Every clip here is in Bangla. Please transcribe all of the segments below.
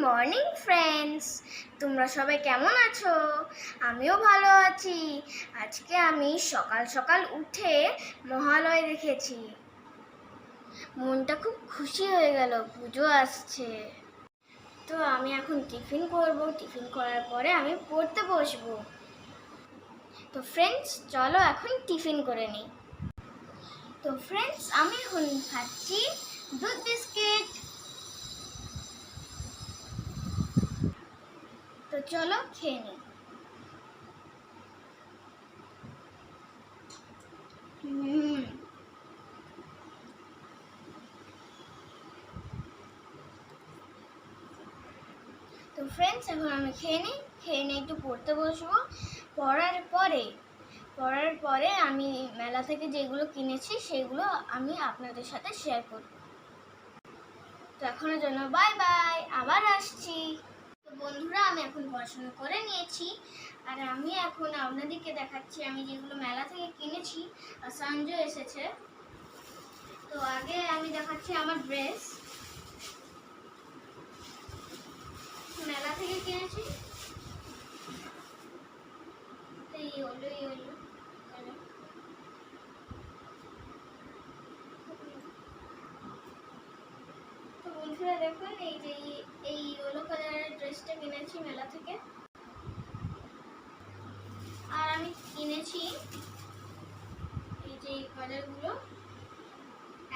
মর্নিং ফ্রেন্ডস, তোমরা সবাই কেমন আছো? আমিও ভালো আছি। আজকে আমি সকাল সকাল উঠে মহালয় দেখেছি। মনটা খুব খুশি হয়ে গেল, পুজো আসছে। তো আমি এখন টিফিন করব, টিফিন করার পরে আমি পড়তে বসবো। তো ফ্রেন্ডস, চলো এখন টিফিন করে নিই। তো ফ্রেন্ডস, আমি এখন খাচ্ছি দুধ বিস্কিট। তো চলো খেয়ে নিই। তো ফ্রেন্ডস, এখন আমি খেয়ে নিই একটু পড়তে বসবো। পড়ার পরে আমি মেলা থেকে যেগুলো কিনেছি সেগুলো আমি আপনাদের সাথে শেয়ার করব। তো এখনের জন্য বাই বাই, আবার আসছি। তো বন্ধুরা, আমি এখন পড়াশোনা করে নিয়েছি, আর আমি এখন আপনাদেরকে দেখাচ্ছি আমি যেগুলো মেলা থেকে কিনেছি। আর সঞ্জু এসেছে। তো আগে আমি দেখাচ্ছি আমার ড্রেস মেলা থেকে কিনেছি। এই হলো তো বন্ধুরা দেখুন, এই ইয়েলো কালারের ড্রেসটা কিনেছি মেলা থেকে। আর আমি কিনেছি এই যে কালারগুলো,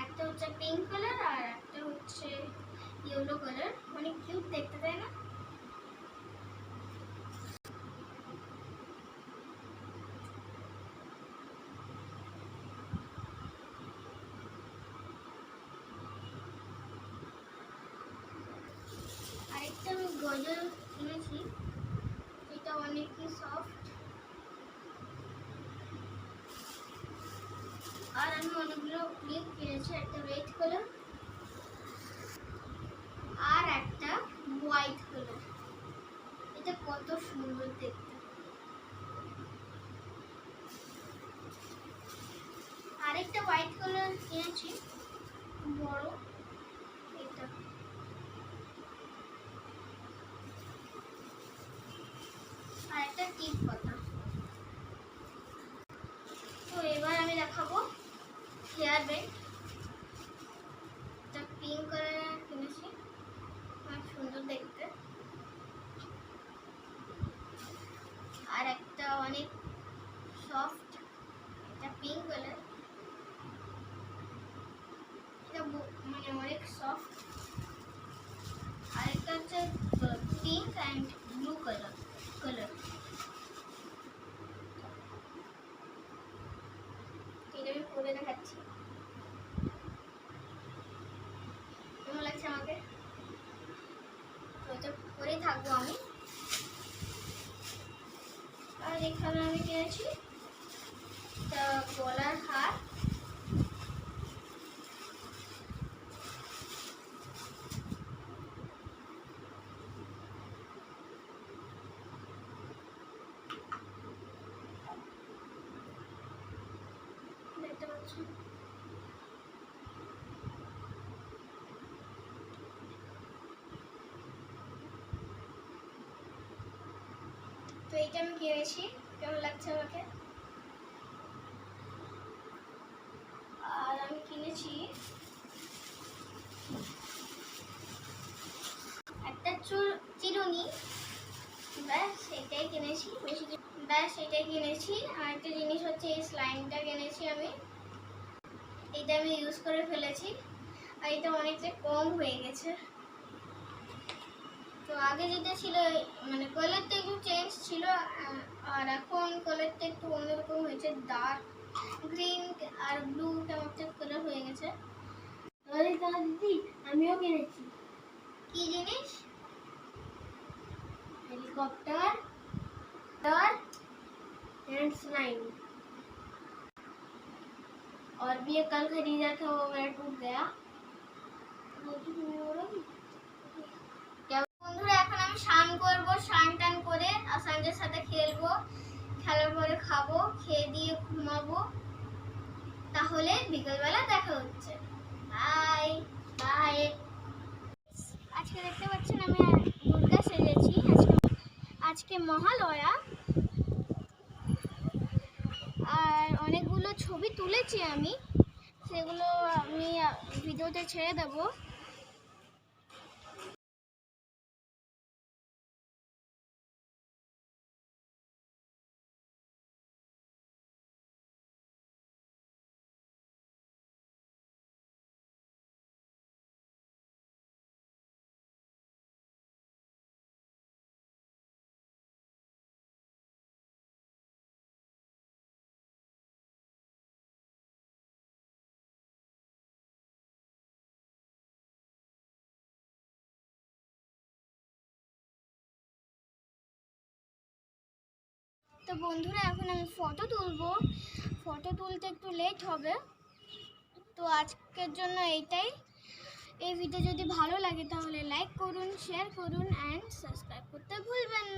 একটা হচ্ছে পিঙ্ক কালার আর একটা হচ্ছে ইয়েলো কালার। অনেক কিউট দেখতে, তাই না? আরেকটা আমি গজল কিনেছি, এটা অনেকই সফট। আর আমি অনেকগুলো ক্লিপ কিনেছি, একটা রেড কালার আর একটা হোয়াইট কালার। এটা কত সুন্দর দেখতে। আরেকটা হোয়াইট কালার কিনেছি, বড়, এটা। আর একটা টিপ পাতা। তো এবার আমি দেখাবো হেয়ার ব্যান্ড। এটা পিঙ্ক কালারের কিনেছি, অনেক সুন্দর দেখতে। আর একটা অনেক সফট, এটা পিঙ্ক কালার। এটা মানে অনেক সফট। আর একটা হচ্ছে পিঙ্ক অ্যান্ড ব্লু কালার। এটা আমি পরে দেখাচ্ছি কেমন লাগছে আমাকে। তো এটা পরেই থাকবো আমি। আর এখানে আমি কিনেছি একটা গলার হার। দেখতে পাচ্ছি। তো এইটা আমি কিনেছি, কেমন লাগছে আমাকে। আর আমি কিনেছি একটা চিরুনি, ব্যাস সেটাই কিনেছি, আর একটা জিনিস হচ্ছে এই স্লাইমটা কিনেছি আমি। এটা আমি ইউজ করে ফেলেছি, আর এটা অনেকটা কম হয়ে গেছে। তো আগে যেটা ছিল মানে কালারটা একটু চেঞ্জ ছিল, আর এখন কালারটা একটু অন্যরকম হয়েছে, ডার্ক গ্রিন আর ব্লু কেমন কালার হয়ে গেছে। দিদি, আমিও কিনেছি। কি জিনিস? Helicopter and slime. और भी ये कल खरीदा था, वो मेरा टूट गया। বন্ধুরা, এখন আমি স্নান করবো, স্নান টান করে আসানদের সাথে খেলবো, খেলার পরে খাবো, খেয়ে দিয়ে ঘুমাবো। তাহলে বিকেলবেলা দেখা হচ্ছে। Bye bye. আজকে দেখতে পাচ্ছেন আমি মহালয়া, আর অনেকগুলো ছবি তুলেছি আমি, সেগুলো আমি ভিডিওতে ছেড়ে দেবো। তো বন্ধুরা, এখন আমি ফটো তুলবো, ফটো তুলতে একটু লেট হবে। তো আজকের জন্য এইটাই। এই ভিডিও যদি ভালো লাগে তাহলে লাইক করুন, শেয়ার করুন অ্যান্ড সাবস্ক্রাইব করতে ভুলবেন না।